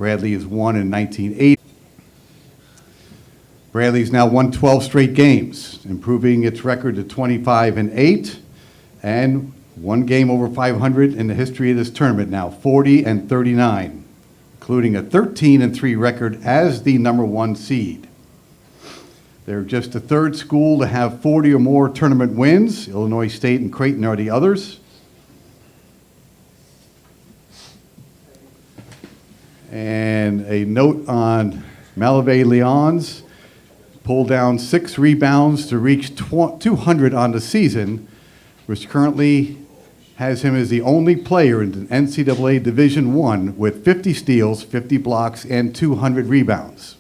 Bradley has won in 1980. Bradley's now won 12 straight games, improving its record to 25-8, and one game over 500 in the history of this tournament now, 40-39, including a 13-3 record as the number 1 seed. They're just the third school to have 40 or more tournament wins. Illinois State and Creighton are the others. And a note on Malavey Leons, pulled down 6 rebounds to reach 200 on the season, which currently has him as the only player in the NCAA Division I with 50 steals, 50 blocks, and 200 rebounds.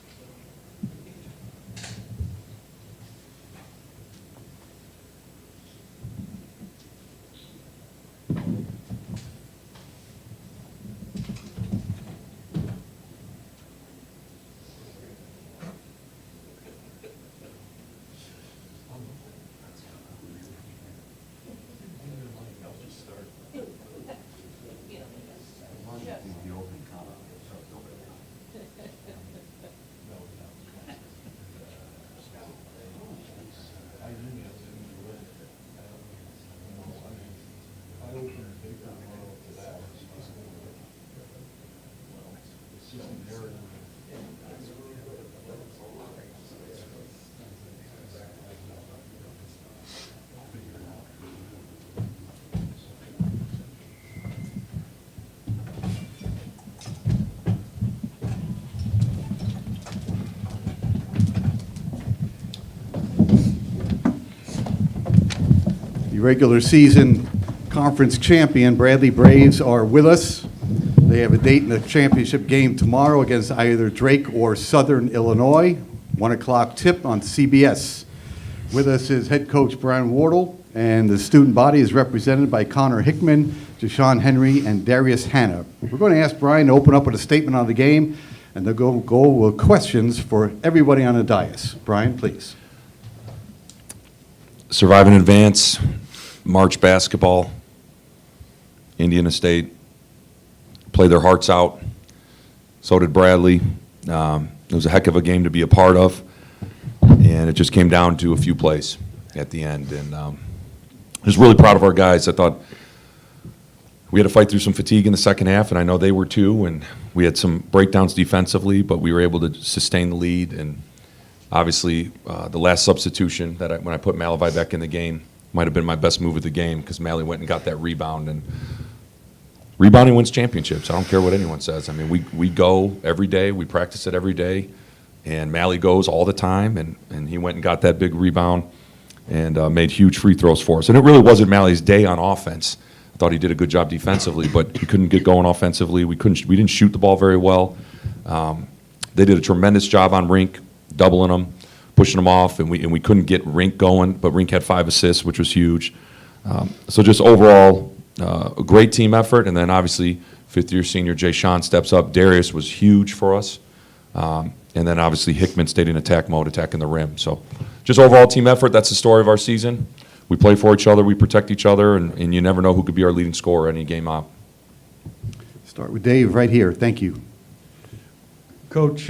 The regular season conference champion, Bradley Braves, are with us. They have a date in the championship game tomorrow against either Drake or Southern Illinois, 1 o'clock tip on CBS. With us is head coach Brian Wardle, and the student body is represented by Connor Hickman, Jashawn Henry, and Darius Hanna. We're going to ask Brian to open up with a statement on the game, and they'll go with questions for everybody on the dais. Brian, please. Survive in advance, March basketball, Indiana State played their hearts out. So did Bradley. It was a heck of a game to be a part of, and it just came down to a few plays at the end. And I was really proud of our guys. I thought we had to fight through some fatigue in the second half, and I know they were too. And we had some breakdowns defensively, but we were able to sustain the lead. And obviously, the last substitution when I put Malavey back in the game might have been my best move of the game, because Mally went and got that rebound. And rebounding wins championships. I don't care what anyone says. I mean, we go every day. We practice it every day. And Mally goes all the time. And he went and got that big rebound and made huge free throws for us. And it really wasn't Mally's day on offense. I thought he did a good job defensively, but he couldn't get going offensively. We didn't shoot the ball very well. They did a tremendous job on Rink, doubling him, pushing him off, and we couldn't get Rink going, but Rink had 5 assists, which was huge. So just overall, a great team effort, and then obviously fifth-year senior Jay Sean steps up. Darius was huge for us, and then obviously Hickman stayed in attack mode, attacking the rim. So just overall team effort. That's the story of our season. We play for each other, we protect each other, and you never know who could be our leading scorer any game out. Start with Dave right here. Thank you. Coach,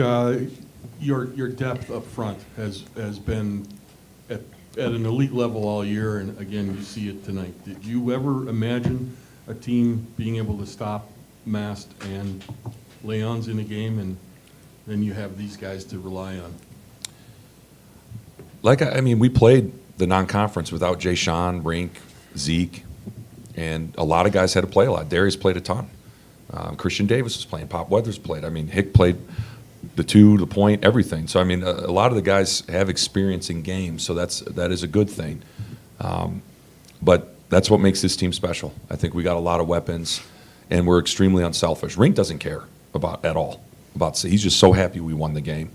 your depth up front has been at an elite level all year, and again, you see it tonight. Did you ever imagine a team being able to stop Mast and Leons in a game, and then you have these guys to rely on? I mean, we played the non-conference without Jay Sean, Rink, Zeke, and a lot of guys had to play a lot. Darius played a ton. Christian Davis was playing. Pop Weathers played. I mean, Hick played the 2, the point, everything. So, I mean, a lot of the guys have experience in games, so that is a good thing. But that's what makes this team special. I think we got a lot of weapons, and we're extremely unselfish. Rink doesn't care at all. He's just so happy we won the game.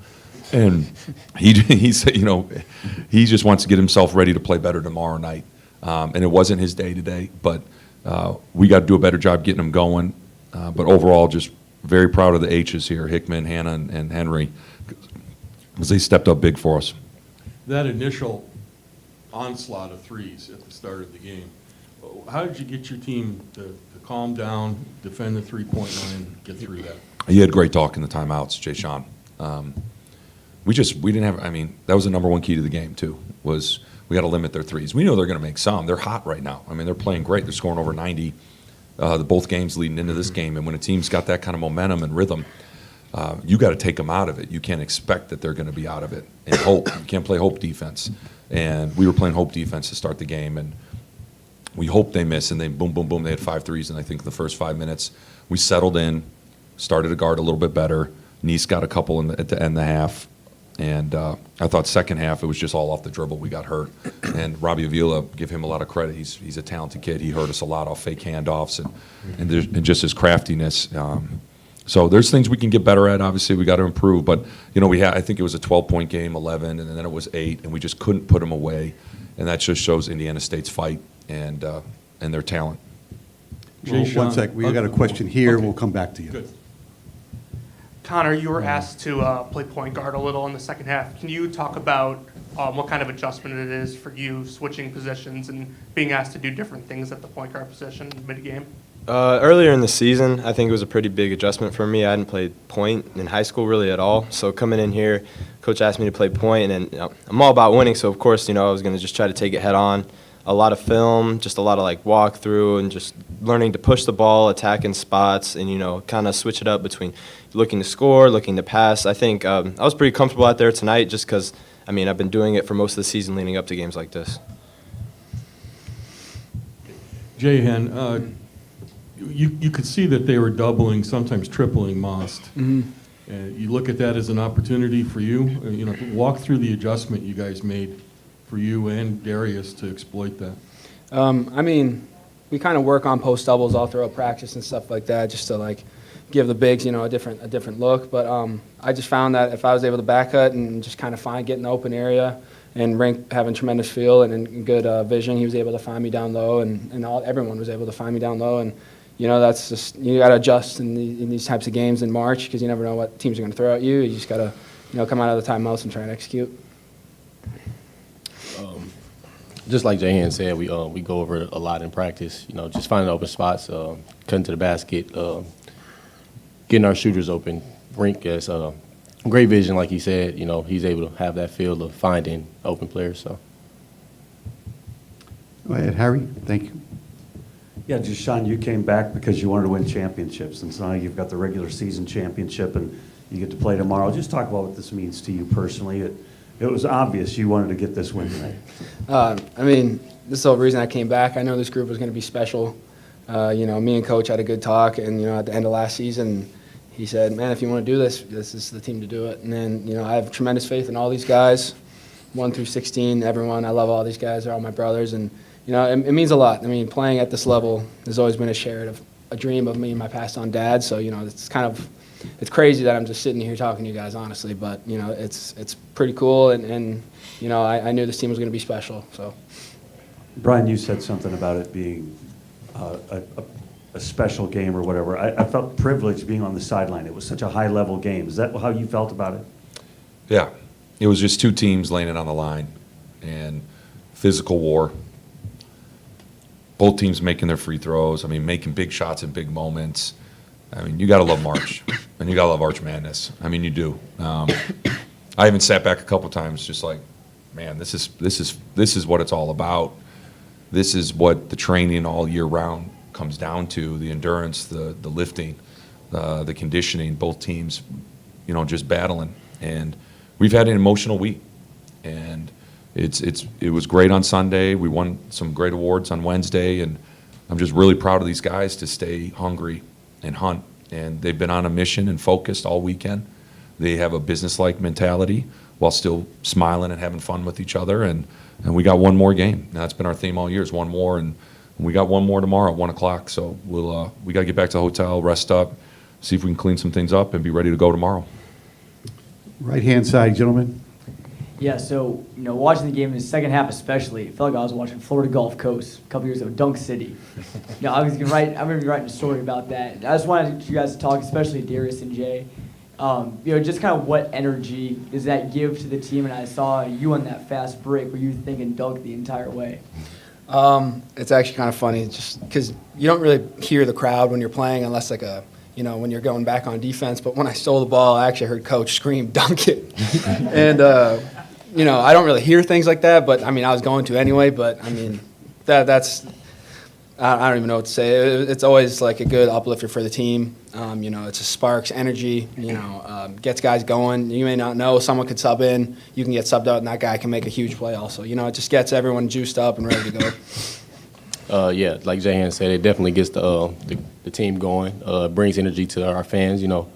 And he just wants to get himself ready to play better tomorrow night. And it wasn't his day today, but we got to do a better job getting him going. But overall, just very proud of the H's here, Hickman, Hanna, and Henry, because they stepped up big for us. That initial onslaught of threes at the start of the game, how did you get your team to calm down, defend the three-point line, get through that? He had great talk in the timeouts, Jay Sean. We didn't have, I mean, that was the number one key to the game, too, was we got to limit their threes. We know they're going to make some. They're hot right now. I mean, they're playing great. They're scoring over 90 both games leading into this game. And when a team's got that kind of momentum and rhythm, you got to take them out of it. You can't expect that they're going to be out of it. And hope. You can't play hope defense. And we were playing hope defense to start the game, and we hoped they miss, and they boom, boom, boom. They had 5 threes, and I think the first 5 minutes we settled in, started to guard a little bit better. Nice got a couple at the end of the half. And I thought second half it was just all off the dribble. We got hurt. And Robbie Avila, give him a lot of credit. He's a talented kid. He hurt us a lot off fake handoffs and just his craftiness. So there's things we can get better at. Obviously, we got to improve. But, you know, I think it was a 12-point game, 11, and then it was 8, and we just couldn't put them away. And that just shows Indiana State's fight and their talent. Well, Jay one Sean. sec, we got a question here, Okay. we'll come back to you. Good. Connor, you were asked to play point guard a little in the second half. Can you talk about what kind of adjustment it is for you switching positions and being asked to do different things at the point guard position mid-game? Earlier in the season, I think it was a pretty big adjustment for me. I hadn't played point in high school really at all. So coming in here, coach asked me to play point, and I'm all about winning. So of course, I was going to just try to take it head on. A lot of film, just a lot of like walk through, and just learning to push the ball, attacking spots, and kind of switch it up between looking to score, looking to pass. I think I was pretty comfortable out there tonight, just because I've been doing it for most of the season leading up to games like this. Jahan, you could see that they were doubling, sometimes tripling Most. You look at that as an opportunity for you. Walk through the adjustment you guys made for you and Darius to exploit that. We kind of work on post doubles all throughout practice and stuff like that, just to like give the bigs, a different look. But I just found that if I was able to back cut and just kind of get in the open area, and Rink having tremendous feel and good vision, he was able to find me down low, and everyone was able to find me down low. And that's just, you got to adjust in these types of games in March, because you never know what teams are going to throw at you. You just got to come out of the timeouts and try and execute. Just like Jahan said, we go over it a lot in practice. Just finding open spots, cutting to the basket, getting our shooters open. Rink has great vision, like he said. He's able to have that feel of finding open players. So. Go ahead, Harry, thank you. Yeah, just Sean, you came back because you wanted to win championships, and so now you've got the regular season championship, and you get to play tomorrow. Just talk about what this means to you personally. It was obvious you wanted to get this win tonight. This is the whole reason I came back. I know this group was going to be special. Me and Coach had a good talk, and at the end of last season, he said, "Man, if you want to do this, this is the team to do it." And then I have tremendous faith in all these guys, 1 through 16, everyone. I love all these guys. They're all my brothers, and it means a lot. Playing at this level has always been a dream of me and my passed on dad. So it's crazy that I'm just sitting here talking to you guys, honestly. But it's pretty cool, and I knew this team was going to be special. So. Brian, you said something about it being a special game or whatever. I felt privileged being on the sideline. It was such a high-level game. Is that how you felt about it? Yeah. It was just two teams laying it on the line and physical war. Both teams making their free throws. Making big shots in big moments. You got to love March, and you got to love Arch Madness. You do. I even sat back a couple times just like, man, this is what it's all about. This is what the training all year round comes down to, the endurance, the lifting, the conditioning, both teams, just battling. And we've had an emotional week. And it was great on Sunday. We won some great awards on Wednesday, and I'm just really proud of these guys to stay hungry and hunt. And they've been on a mission and focused all weekend. They have a business-like mentality while still smiling and having fun with each other. And we got one more game. Now, that's been our theme all year, is one more. And we got one more tomorrow at 1 o'clock. So we got to get back to the hotel, rest up, see if we can clean some things up, and be ready to go tomorrow. Right-hand side, gentlemen. Yeah, so, watching the game in the second half especially, it felt like I was watching Florida Gulf Coast a couple years ago, Dunk City. I'm going to be writing a story about that. I just wanted you guys to talk, especially Darius and Jay, just kind of what energy does that give to the team? And I saw you on that fast break where you were thinking dunk the entire way. It's actually kind of funny, just because you don't really hear the crowd when you're playing unless like a you know, when you're going back on defense. But when I stole the ball, I actually heard Coach scream, "Dunk it!" And you know, I don't really hear things like that, but I mean, I was going to anyway. But I mean, that's I don't even know what to say. It's always like a good uplifter for the team. You know, it's a sparks energy. You know, gets guys going. You may not know someone could sub in. You can get subbed out, and that guy can make a huge play. Also, you know, it just gets everyone juiced up and ready to go. Yeah, like Jahan said, it definitely gets the team going. Brings energy to our fans. You know,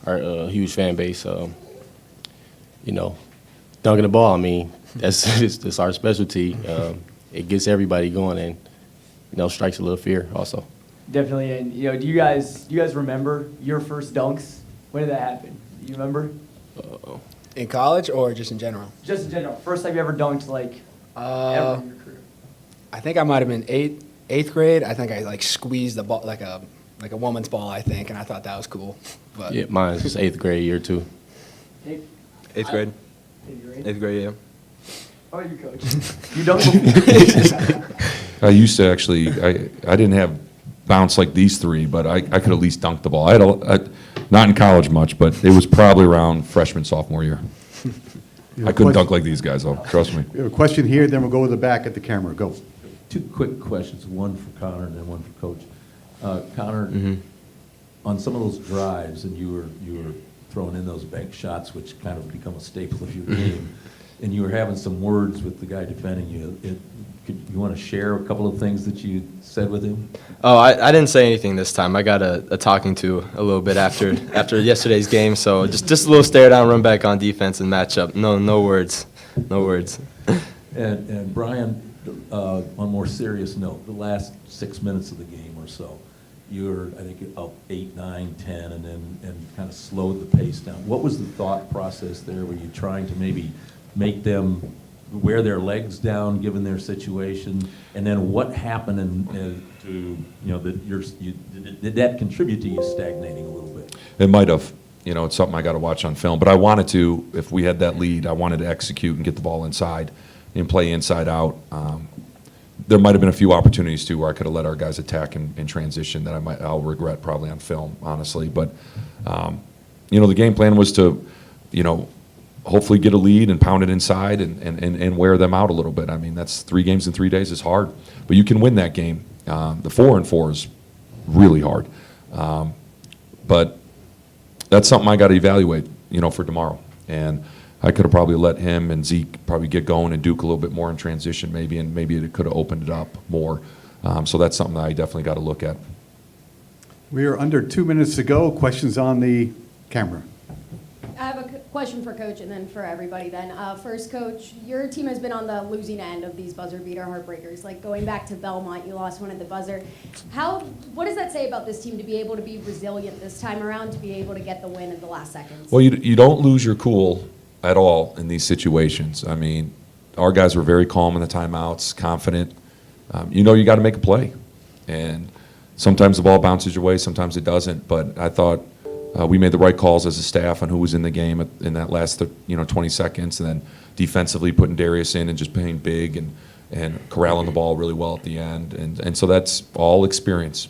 our huge fan base. You know, dunking the ball. I mean, that's our specialty. It gets everybody going and, you know, strikes a little fear also. Definitely, and you know, do you guys remember your first dunks? When did that happen? Do you remember? In college or just in general? Just in general, first time you ever dunked like ever in your career? I think I might have been eighth grade. I think I like squeezed the ball like a woman's ball, I think, and I thought that was cool. But Yeah, mine's just 8th grade year too. Nick? 8th grade. Eighth grade? 8th grade, yeah. How about you, Coach? You dunked before? I used to actually, I didn't have bounce like these three, but I could at least dunk the ball. Not in college much, but it was probably around freshman, sophomore year. I couldn't dunk like these guys, though, trust me. We have a question here, then we'll go to the back at the camera. Go. Two quick questions, one for Connor and then one for Coach. Connor, on some of those drives, and you were throwing in those bank shots, which kind of become a staple of your game, and you were having some words with the guy defending you. You want to share a couple of things that you said with him? Oh, I didn't say anything this time. I got a talking to a little bit after yesterday's game, so just a little stare down, run back on defense, and match up. No words. And Brian, on a more serious note, the last 6 minutes of the game or so, you were, I think, up 8, 9, 10, and kind of slowed the pace down. What was the thought process there? Were you trying to maybe make them wear their legs down given their situation? And then what happened did that contribute to you stagnating a little bit? It might have. You know, it's something I got to watch on film. But I wanted to, if we had that lead, I wanted to execute and get the ball inside and play inside out. There might have been a few opportunities, too, where I could have let our guys attack in transition that I'll regret probably on film, honestly. But, you know, the game plan was to, you know, hopefully get a lead and pound it inside and wear them out a little bit. I mean, that's 3 games in 3 days is hard. But you can win that game. The 4-4 is really hard. But that's something I got to evaluate, you know, for tomorrow. And I could have probably let him and Zeke probably get going and Duke a little bit more in transition maybe, and maybe it could have opened it up more. So that's something that I definitely got to look at. We are under 2 minutes to go. Questions on the camera. I have a question for Coach and then for everybody then. First, Coach, your team has been on the losing end of these buzzer beater heartbreakers. Like going back to Belmont, you lost one at the buzzer. What does that say about this team to be able to be resilient this time around, to be able to get the win at the last seconds? Well, you don't lose your cool at all in these situations. I mean, our guys were very calm in the timeouts, confident. You know you got to make a play. And sometimes the ball bounces your way, sometimes it doesn't. But I thought we made the right calls as a staff on who was in the game in that last 20 seconds, and then defensively putting Darius in and just playing big and corralling the ball really well at the end. And so that's all experience.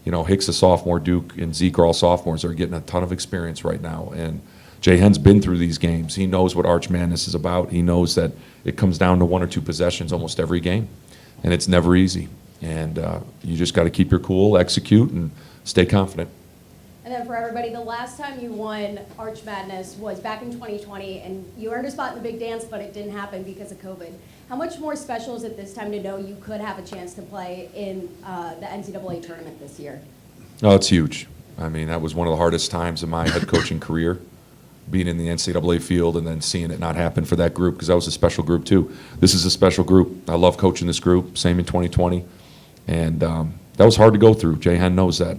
You know, Hicks a sophomore, Duke and Zeke are all sophomores. They're getting a ton of experience right now. And Jahan's been through these games. He knows what Arch Madness is about. He knows that it comes down to 1 or 2 possessions almost every game, and it's never easy. And you just got to keep your cool, execute, and stay confident. And then for everybody, the last time you won Arch Madness was back in 2020, and you earned a spot in the big dance, but it didn't happen because of COVID. How much more special is it this time to know you could have a chance to play in the NCAA tournament this year? Oh, it's huge. I mean, that was one of the hardest times in my head coaching career, being in the NCAA field and then seeing it not happen for that group, because that was a special group too. This is a special group. I love coaching this group, same in 2020. And that was hard to go through. Jahan knows that.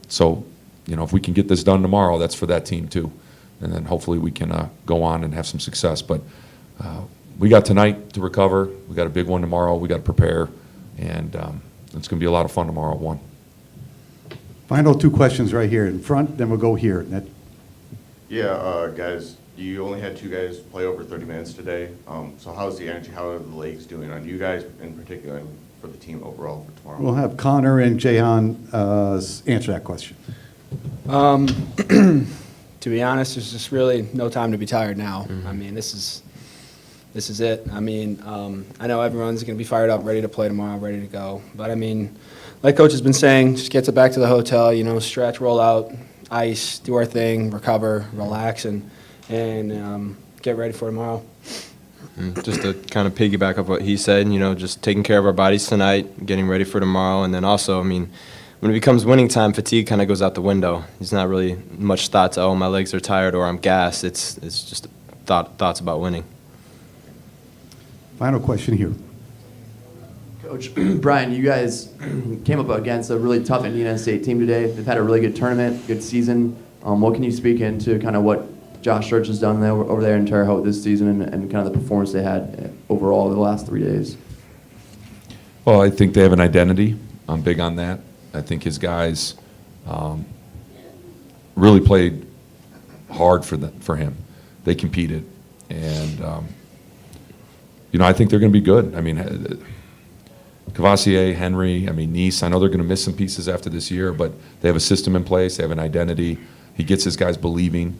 So, you know, if we can get this done tomorrow, that's for that team too. And then hopefully we can go on and have some success. But we got tonight to recover. We got a big one tomorrow. We got to prepare. And it's going to be a lot of fun tomorrow at 1. Final 2 questions right here in front, then we'll go here. Yeah, guys, you only had 2 guys play over 30 minutes today. So how's the energy, how are the legs doing on you guys in particular and for the team overall for tomorrow? We'll have Connor and Jahan answer that question. To be honest, there's just really no time to be tired now. I mean, this is it. I mean, I know everyone's going to be fired up, ready to play tomorrow, ready to go. But I mean, like Coach has been saying, just get back to the hotel, stretch, roll out, ice, do our thing, recover, relax, and get ready for tomorrow. Just to kind of piggyback off what he said, just taking care of our bodies tonight, getting ready for tomorrow, and then also, I mean, when it becomes winning time, fatigue kind of goes out the window. There's not really much thought to, oh, my legs are tired or I'm gassed. It's just thoughts about winning. Final question here. Coach Brian, you guys came up against a really tough Indiana State team today. They've had a really good tournament, good season. What can you speak into kind of what Josh Church has done over there in Terre Haute this season and kind of the performance they had overall the last 3 days? Well, I think they have an identity. I'm big on that. I think his guys really played hard for him. They competed, and I think they're going to be good. I mean, Cavassier, Henry, Nice. I know they're going to miss some pieces after this year, but they have a system in place. They have an identity. He gets his guys believing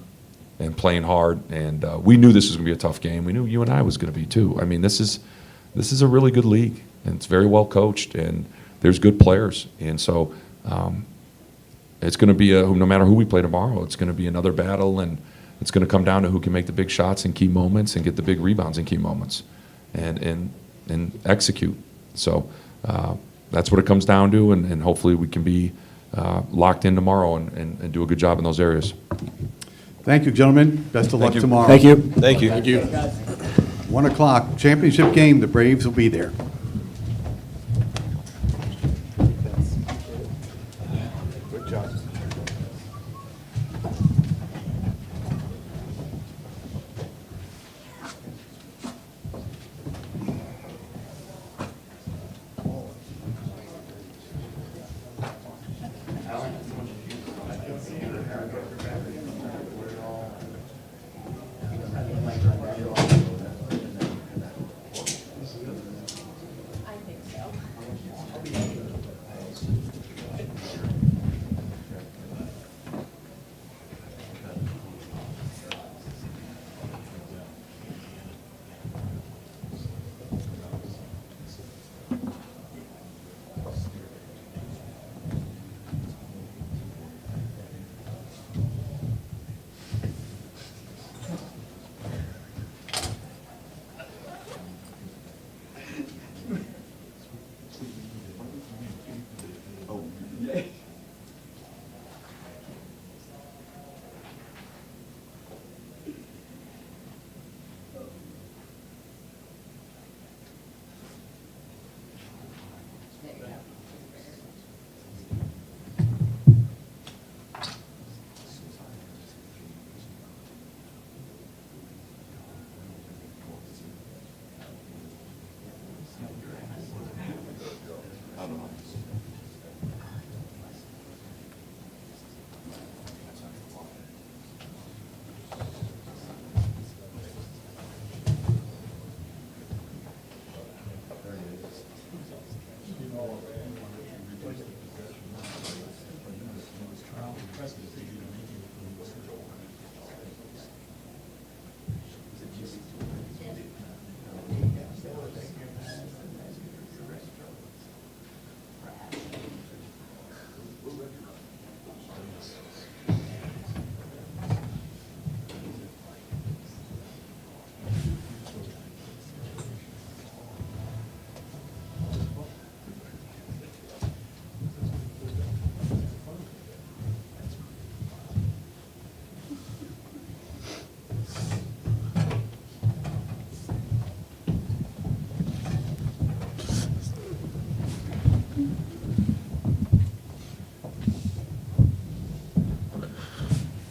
and playing hard. And we knew this was going to be a tough game. We knew you and I was going to be too. I mean, this is a really good league, and it's very well coached, and there's good players. And so it's going to be no matter who we play tomorrow, it's going to be another battle, and it's going to come down to who can make the big shots in key moments and get the big rebounds in key moments and execute. So that's what it comes down to, and hopefully we can be locked in tomorrow and do a good job in those areas. Thank you, gentlemen. Best of luck tomorrow. Thank you. Thank you. Thank you. 1 o'clock, championship game. The Braves will be there.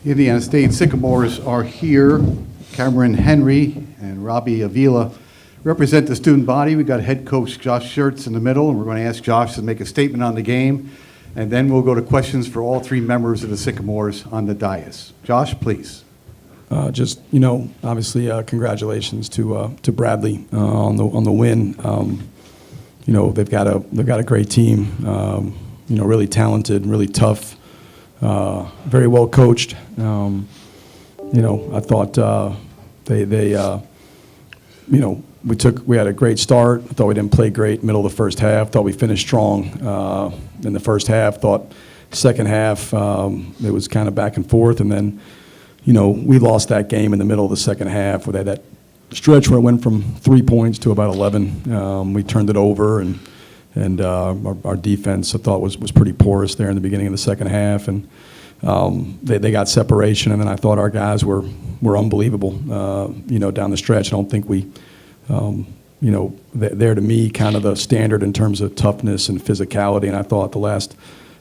Indiana State Sycamores are here. Cameron Henry and Robbie Avila represent the student body. We've got head coach Josh Schertz in the middle, and we're going to ask Josh to make a statement on the game, and then we'll go to questions for all three members of the Sycamores on the dais. Josh, please. Obviously, congratulations to Bradley on the win. They've got a great team. Really talented, really tough. very well coached. I thought we had a great start. I thought we didn't play great middle of the first half. Thought we finished strong in the first half. Thought second half it was kind of back and forth, and then we lost that game in the middle of the second half where they had that stretch where it went from 3 points to about 11. We turned it over, and our defense I thought was pretty porous there in the beginning of the second half, and they got separation, and then I thought our guys were unbelievable. Down the stretch, I don't think we. They're to me kind of the standard in terms of toughness and physicality, and I thought the last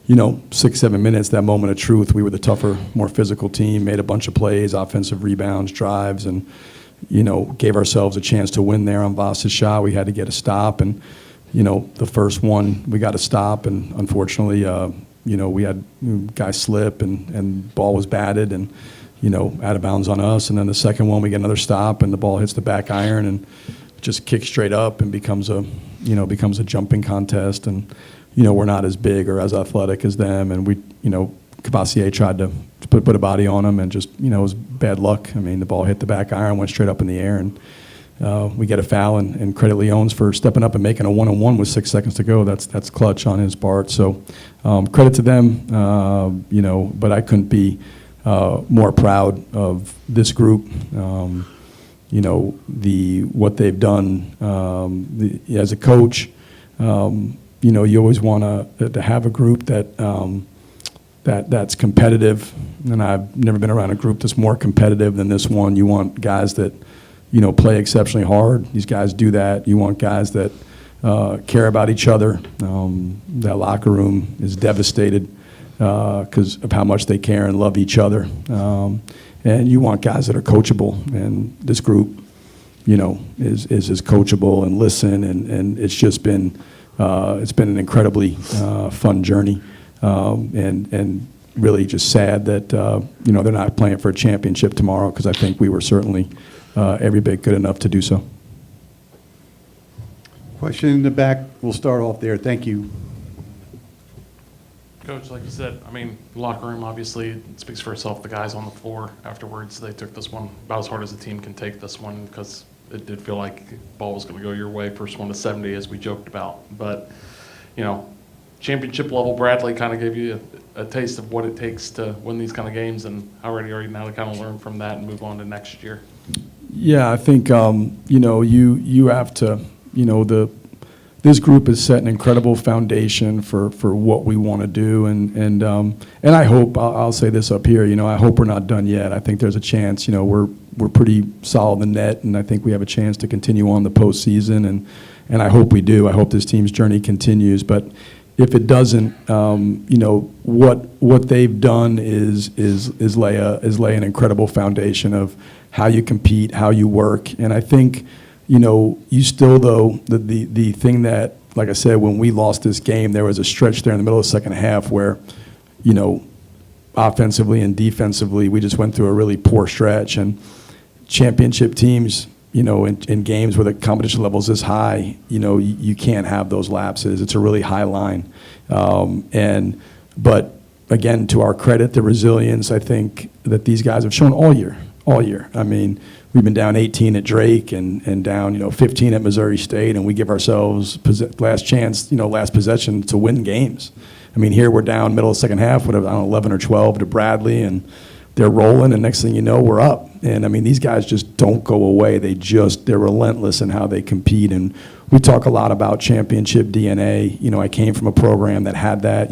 6-7 minutes, that moment of truth, we were the tougher, more physical team, made a bunch of plays, offensive rebounds, drives, and gave ourselves a chance to win there on Voss's shot. We had to get a stop, and the first one we got a stop, and unfortunately we had guys slip, and ball was batted, and out of bounds on us. And then the second one, we get another stop, and the ball hits the back iron and just kicks straight up and becomes a jumping contest. And we're not as big or as athletic as them, and we Cavassier tried to put a body on him, and just it was bad luck. I mean, the ball hit the back iron, went straight up in the air, and we get a foul, and credit Leones for stepping up and making a 1-on-1 with 6 seconds to go. That's clutch on his part. So credit to them, but I couldn't be more proud of this group. What they've done as a coach. You always want to have a group that's competitive, and I've never been around a group that's more competitive than this one. You want guys that play exceptionally hard. These guys do that. You want guys that care about each other. That locker room is devastated because of how much they care and love each other. And you want guys that are coachable, and this group, is as coachable and listen, and it's just been an incredibly fun journey, and really just sad that they're not playing for a championship tomorrow, because I think we were certainly every bit good enough to do so. Question in the back. We'll start off there. Thank you. Coach, like you said, the locker room obviously it speaks for itself. The guys on the floor afterwards, they took this one about as hard as a team can take this one, because it did feel like the ball was going to go your way, first one to 70, as we joked about. But, championship level, Bradley kind of gave you a taste of what it takes to win these kind of games, and how ready are you now to kind of learn from that and move on to next year? Yeah, I think, you have to, this group has set an incredible foundation for what we want to do, and I hope, I'll say this up here, I hope we're not done yet. I think there's a chance, we're pretty solid in the net, and I think we have a chance to continue on the postseason, and I hope we do. I hope this team's journey continues, but if it doesn't, what they've done is lay an incredible foundation of how you compete, how you work, and I think, you still, though, the thing that, like I said, when we lost this game, there was a stretch there in the middle of the second half where, offensively and defensively, we just went through a really poor stretch, and championship teams, in games where the competition level is this high, you can't have those lapses. It's a really high line. But again, to our credit, the resilience, I think, that these guys have shown all year. We've been down 18 at Drake and down, 15 at Missouri State, and we give ourselves last possession to win games. Here we're down middle of the second half, 11 or 12 to Bradley, and they're rolling, and next thing you know, we're up. And these guys just don't go away. They're relentless in how they compete. And we talk a lot about championship DNA. I came from a program that had that.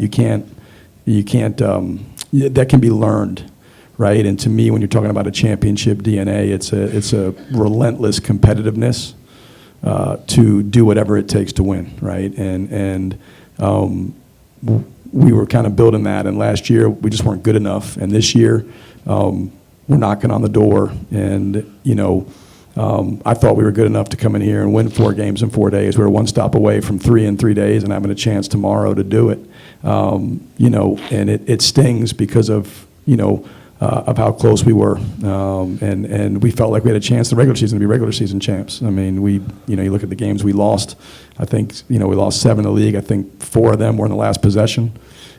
That can be learned, right? And to me, when you're talking about a championship DNA, it's a relentless competitiveness to do whatever it takes to win, right? And we were kind of building that, and last year we just weren't good enough, and this year we're knocking on the door, and I thought we were good enough to come in here and win 4 games in 4 days. We were one stop away from 3 in 3 days and having a chance tomorrow to do it. And it stings because of how close we were, and we felt like we had a chance the regular season to be regular season champs. You look at the games we lost. I think we lost 7 in the league. I think 4 of them were in the last possession,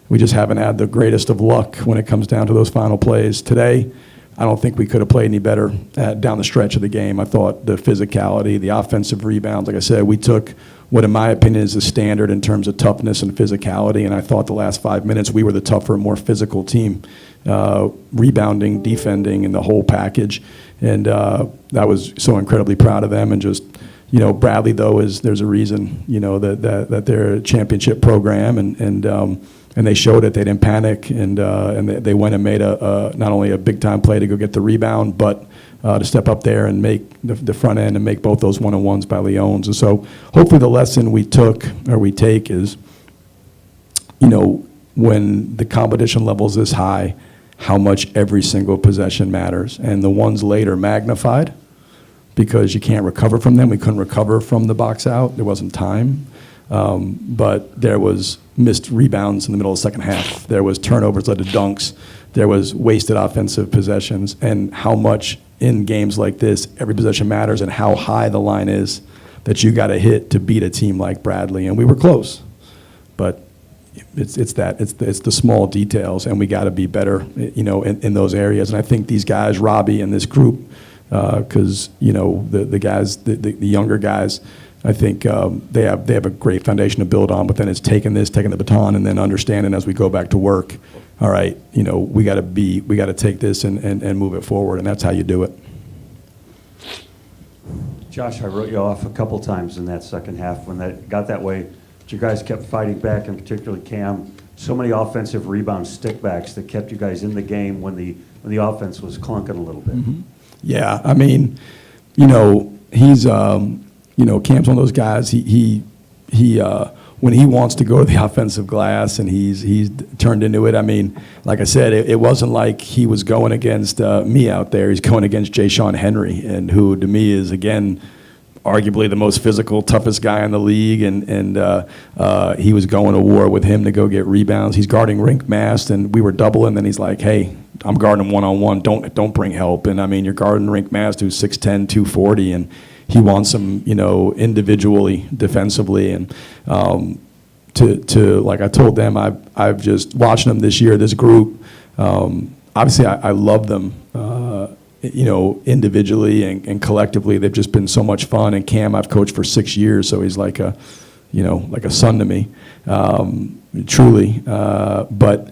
we just haven't had the greatest of luck when it comes down to those final plays. Today, I don't think we could have played any better down the stretch of the game. I thought the physicality, the offensive rebounds, like I said, we took what in my opinion is the standard in terms of toughness and physicality, and I thought the last 5 minutes we were the tougher, more physical team, rebounding, defending, and the whole package. And I was so incredibly proud of them. And just, you know, Bradley, though, there's a reason, you know, that they're a championship program, and they showed it. They didn't panic, and they went and made not only a big time play to go get the rebound, but to step up there and make the front end and make both those one-on-ones by Leones. And so hopefully the lesson we take is, you know, when the competition level is this high, how much every single possession matters. And the ones later magnified because you can't recover from them. We couldn't recover from the box out. There wasn't time. But there was missed rebounds in the middle of the second half. There was turnovers led to dunks. There was wasted offensive possessions. And how much in games like this, every possession matters, and how high the line is that you got to hit to beat a team like Bradley. And we were close. But it's the small details, and we got to be better, you know, in those areas. And I think these guys, Robbie and this group, because you know the guys, the younger guys, I think they have a great foundation to build on. But then it's taking the baton, and then understanding as we go back to work. All right, you know, we got to take this and move it forward, and that's how you do it. Josh, I wrote you off a couple times in that second half when that got that way. But you guys kept fighting back, and particularly Cam. So many offensive rebound stickbacks that kept you guys in the game when the offense was clunking a little bit. Mm-hmm. Yeah, I mean, you know, he's you know, Cam's one of those guys. He when he wants to go to the offensive glass and he's turned into it. I mean, like I said, it wasn't like he was going against me out there. He's going against Jay Sean Henry, and who to me is again arguably the most physical, toughest guy in the league, and he was going to war with him to go get rebounds. He's guarding Rink Mast, and we were doubling, and he's like, hey, I'm guarding him one-on-one. Don't bring help. And I mean, you're guarding Rink Mast, who's 6'10", 240, and he wants him, you know, individually, defensively, and to like I told them, I've just watching them this year, this group. Obviously, I love them. You know, individually and collectively, they've just been so much fun. And Cam, I've coached for 6 years, so he's like a son to me, truly. But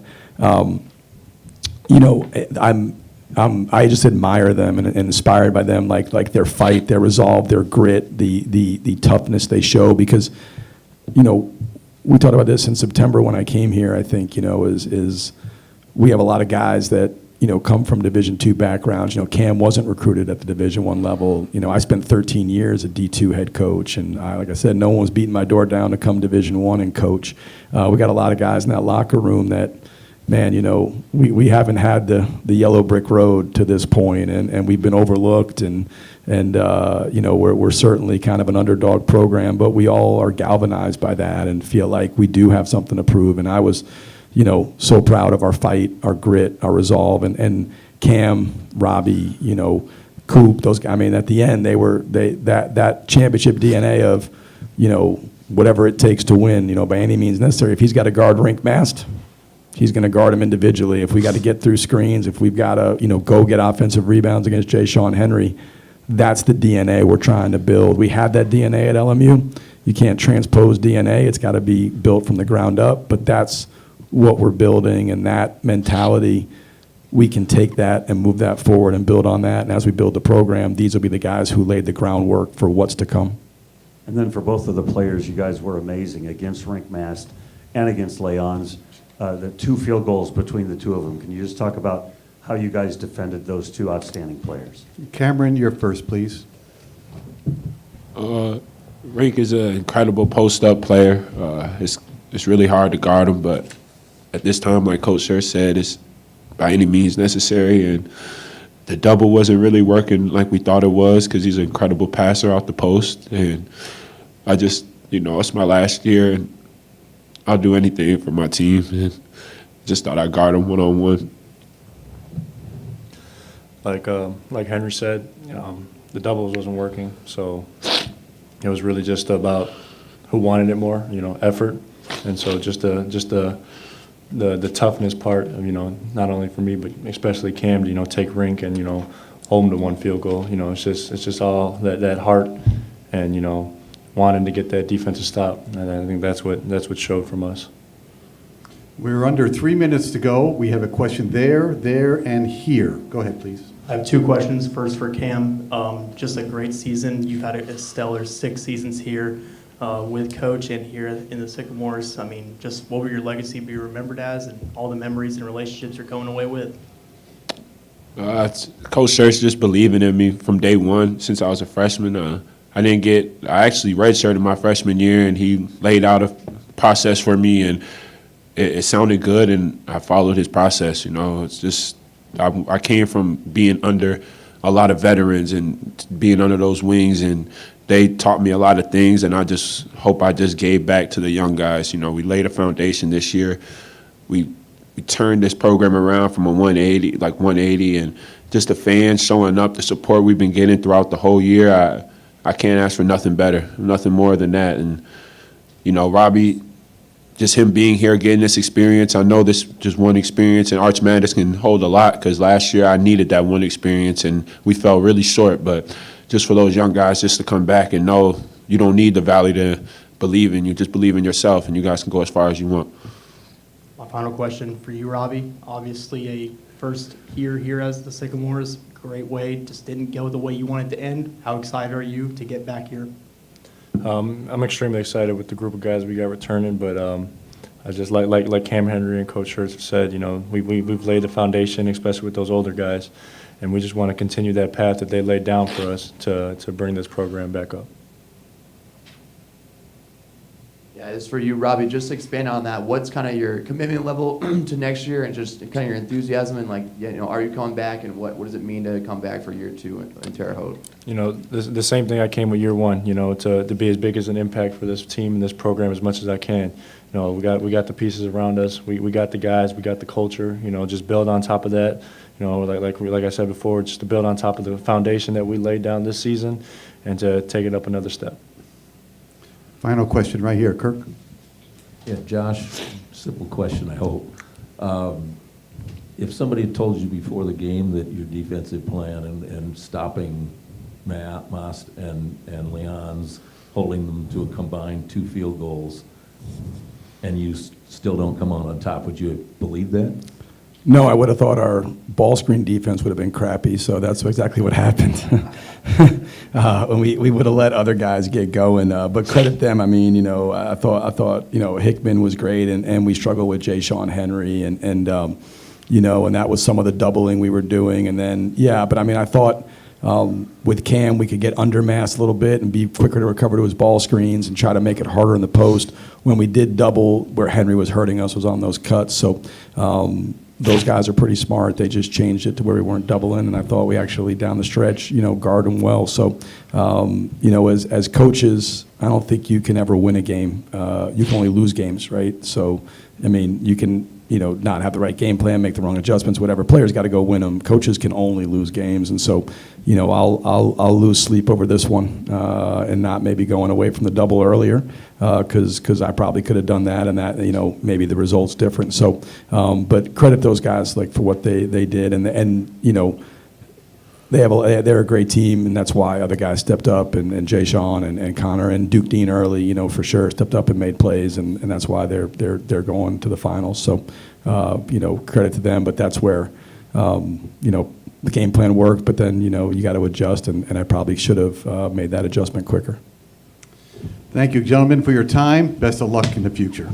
you know, I just admire them and inspired by them, like their fight, their resolve, their grit, the toughness they show. Because, you know, we talked about this in September when I came here. I think, you know, is we have a lot of guys that, you know, come from Division II backgrounds. You know, Cam wasn't recruited at the Division I level. You know, I spent 13 years a D2 head coach, and like I said, no one was beating my door down to come Division I and coach. We got a lot of guys in that locker room that, man, you know, we haven't had the yellow brick road to this point, and we've been overlooked, and you know, we're certainly kind of an underdog program, but we all are galvanized by that and feel like we do have something to prove. And I was, you know, so proud of our fight, our grit, our resolve, and Cam, Robbie, you know, Coop, those guys. I mean, at the end, that championship DNA of, you know, whatever it takes to win, you know, by any means necessary. If he's got to guard Rink Mast, he's going to guard him individually. If we got to get through screens, if we've got to, you know, go get offensive rebounds against Jay Sean Henry, that's the DNA we're trying to build. We had that DNA at LMU. You can't transpose DNA. It's got to be built from the ground up, but that's what we're building, and that mentality, we can take that and move that forward and build on that. And as we build the program, these will be the guys who laid the groundwork for what's to come. And then for both of the players, you guys were amazing against Rink Mast and against Leon's. The 2 field goals between the two of them. Can you just talk about how you guys defended those 2 outstanding players? Cameron, you're first, please. Rink is an incredible post-up player. It's really hard to guard him, but at this time, like Coach Scherz said, it's by any means necessary. And the double wasn't really working like we thought it was because he's an incredible passer off the post. And I just, you know, it's my last year, and I'll do anything for my team. And just thought I'd guard him one-on-one. Like Henry said, the doubles wasn't working, so it was really just about who wanted it more, you know, effort. And so just to the toughness part of, not only for me, but especially Cam to, take rink and, hold him to one field goal. It's just all that heart and, wanting to get that defensive stop. And I think that's what showed from us. We're under 3 minutes to go. We have a question there, and here. Go ahead, please. I have two questions. First for Cam, just a great season. You've had a stellar 6 seasons here with Coach and here in the Sycamores. I mean, just what will your legacy be remembered as, and all the memories and relationships you're going away with? Coach Church just believing in me from day one since I was a freshman. I actually redshirted my freshman year, and he laid out a process for me, and it sounded good, and I followed his process. It's just I came from being under a lot of veterans and being under those wings, and they taught me a lot of things, and I just hope I just gave back to the young guys. We laid a foundation this year. We turned this program around from a 180, and just the fans showing up, the support we've been getting throughout the whole year. I can't ask for nothing better, nothing more than that. And, Robbie, just him being here, getting this experience, I know this just one experience, and Arch Madness can hold a lot, because last year I needed that one experience, and we fell really short. But just for those young guys just to come back and know you don't need the Valley to believe in you, just believe in yourself, and you guys can go as far as you want. My final question for you, Robbie. Obviously, a first here as the Sycamores, great way. Just didn't go the way you wanted to end. How excited are you to get back here? I'm extremely excited with the group of guys we got returning, but I just like Cam Henry and Coach Schertz have said, we've laid the foundation, especially with those older guys, and we just want to continue that path that they laid down for us to bring this program back up. Yeah, as for you, Robbie, just to expand on that, what's kind of your commitment level to next year, and just kind of your enthusiasm, and are you coming back, and what does it mean to come back for year 2 in Terre Haute? The same thing I came with year 1, to be as big as an impact for this team and this program as much as I can. We got the pieces around us. We got the guys. We got the culture. Just build on top of that. Like I said before, just to build on top of the foundation that we laid down this season, and to take it up another step. Final question right here, Kirk. Yeah, Josh, simple question, I hope. If somebody had told you before the game that your defensive plan and stopping Most and Leon's, holding them to a combined 2 field goals, and you still don't come on top, would you have believed that? No, I would have thought our ball screen defense would have been crappy, so that's exactly what happened. We would have let other guys get going, but credit them. I mean, I thought Hickman was great, and we struggled with Jay Sean Henry, and that was some of the doubling we were doing, and then but I mean, I thought with Cam we could get undermassed a little bit and be quicker to recover to his ball screens and try to make it harder in the post. When we did double, where Henry was hurting us was on those cuts, so. Those guys are pretty smart. They just changed it to where we weren't doubling, and I thought we actually, down the stretch, guard them well. So, as coaches, I don't think you can ever win a game. You can only lose games, right? So, I mean, you can, not have the right game plan, make the wrong adjustments, whatever. Players got to go win them. Coaches can only lose games, and so, I'll lose sleep over this one and not maybe going away from the double earlier because I probably could have done that, and that maybe the result's different. So, but credit those guys for what they did, and they're a great team, and that's why other guys stepped up, and Jay Sean and Connor and Duke Dean early, for sure, stepped up and made plays, and that's why they're going to the finals. So, credit to them, but that's where, the game plan worked, but then, you got to adjust, and I probably should have made that adjustment quicker. Thank you, gentlemen, for your time. Best of luck in the future.